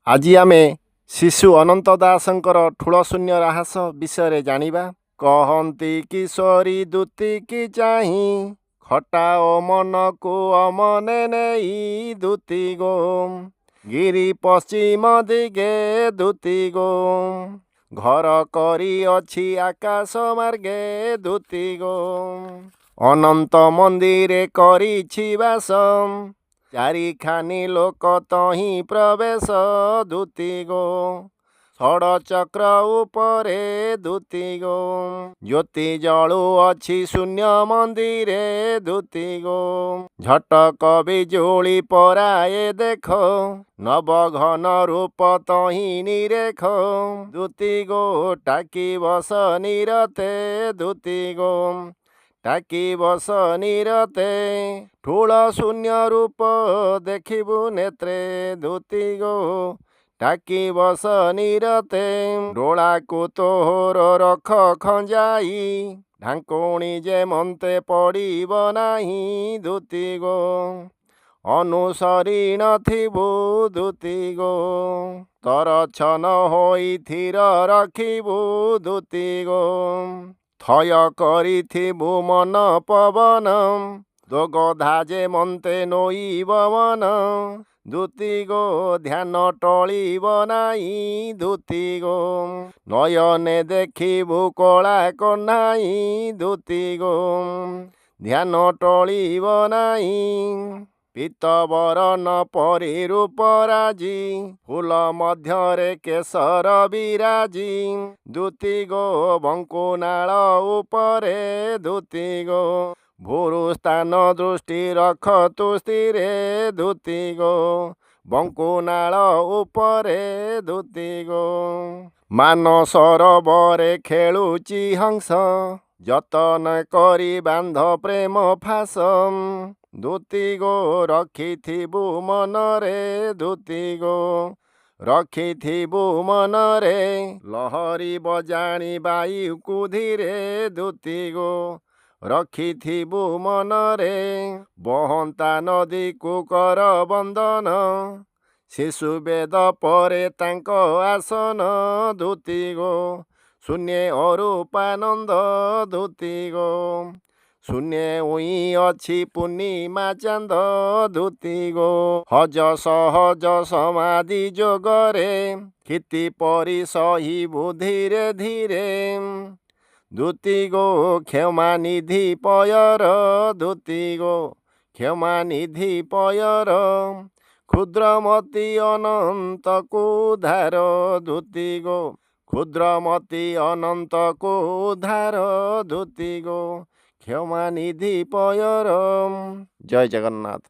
ଆଜି ଆମେ ଶିଶୁ ଅନନ୍ତ ଦାସଙ୍କର ଠୁଳ ଶୂନ୍ୟ ରାହାସ ବିଷୟରେ ଜାଣିବା। କହନ୍ତି କିଶୋରୀ ଦୂତିକି ଚାହିଁ, ଖଟାଅ ମନକୁ ଅମନେ ନେଇ ଦୂତି ଗୋ। ଗିରି ପଶ୍ଚିମ ଦିଗେ ଦୂତି ଗୋ, ଘର କରିଅଛି ଆକାଶ ମାର୍ଗେ ଦୂତି ଗୋ। ଅନନ୍ତ ମନ୍ଦିରେ କରିଛି ବାସ, ଚାରିଖାନି ଲୋକ ତହିଁ ପ୍ରବେଶ ଦୂତି ଗୋ। ଷଡ଼ଚକ୍ର ଉପରେ ଦୂତି ଗୋ, ଜ୍ୟୋତି ଜଳୁଅଛି ଶୂନ୍ୟ ମନ୍ଦିରେ ଦୂତି ଗୋ। ଝଟକ ବିଜୁଳି ପରାଏ ଦେଖ, ନବଘନ ରୂପ ତହିଁ ନିରେଖ ଦୂତି ଗୋ। ଟାକି ବସ ନିରତେ ଦୂତି ଗୋ, ଟାକି ବସ ନିରତେ। ଠୁଳ ଶୂନ୍ୟ ରୂପ ଦେଖିବୁ ନେତ୍ରେ ଦୂତି ଗୋ, ଟାକି ବସ ନିରତେ। ଡୋଳାକୁ ତୋର ରଖ ଖଞ୍ଜାଇ, ଢାଙ୍କୁଣି ଯେମନ୍ତେ ପଡ଼ିବ ନାହିଁ ଦୂତି ଗୋ। ଅନୁସରି ନଥିବୁ ଦୂତି ଗୋ, ତରଛନ ହୋଇ ଥିର ରଖିବୁ ଦୂତି ଗୋ। ଥୟ କରିଥିବୁ ମନ ପବନ, ଦୋଗଧା ଯେମନ୍ତେ ନୋଇବ ମନ ଦୂତି ଗୋ। ଧ୍ୟାନ ଟଳିବ ନାହିଁ ଦୂତି ଗୋ, ନୟନେ ଦେଖିବୁ କଳା କହ୍ନାଇ ଦୂତି ଗୋ। ଧ୍ୟାନ ଟଳିବ ନାହିଁ। ପୀତବରନ ପରି ରୂପ ରାଜି, ଫୁଲ ମଧ୍ୟରେ କେଶର ବିରାଜି ଦୂତି ଗୋ। ବଙ୍କୁନାଳ ଉପରେ ଦୂତି ଗୋ, ଭୁରୁ ସ୍ଥାନ ଦୃଷ୍ଟି ରଖ ତୁ ସ୍ଥିରେ ଦୂତି ଗୋ। ବଙ୍କୁନାଳ ଉପରେ ଦୂତି ଗୋ। ମାନ ସରୋବରେ ଖେଳୁଛି ହଂସ, ଯତନ କରି ବାନ୍ଧ ପ୍ରେମ ଫାସ ଦୂତି ଗୋ। ରଖିଥିବୁ ମନରେ ଦୂତି ଗୋ, ରଖିଥିବୁ ମନରେ। ଲହରିବ ଜାଣି ବାୟୁକୁ ଧୀରେ ଦୂତି ଗୋ, ରଖିଥିବୁ ମନରେ। ବହନ୍ତା ନଦୀକୁ କର ବନ୍ଦନ, ଶିଶୁ ବେଦ ପରେ ତାଙ୍କ ଆସନ ଦୂତି ଗୋ। ଶୂନ୍ୟେ ଅରୂପାନନ୍ଦ ଦୂତି ଗୋ, ଶୂନ୍ୟେ ଉଇଁ ଅଛି ପୂର୍ଣ୍ଣିମା ଚାନ୍ଦ ଦୂତି ଗୋ। ହଜ ସହଜ ସମାଧି ଯୋଗରେ, କ୍ଷିତି ପରି ସହିବୁ ଧୀରେ ଧୀରେ ଦୂତି ଗୋ। କ୍ଷମା ନିଧି ପୟର ଦୂତି ଗୋ, କ୍ଷମା ନିଧି ପୟର। କ୍ଷୁଦ୍ରମତି ଅନନ୍ତକୁ ଉଦ୍ଧାର ଦୂତି ଗୋ, କ୍ଷୁଦ୍ରମତି ଅନନ୍ତକୁ ଉଦ୍ଧାର ଦୂତି ଗୋ। କ୍ଷମା ନିଧି ପୟର। ଜୟ ଜଗନ୍ନାଥ।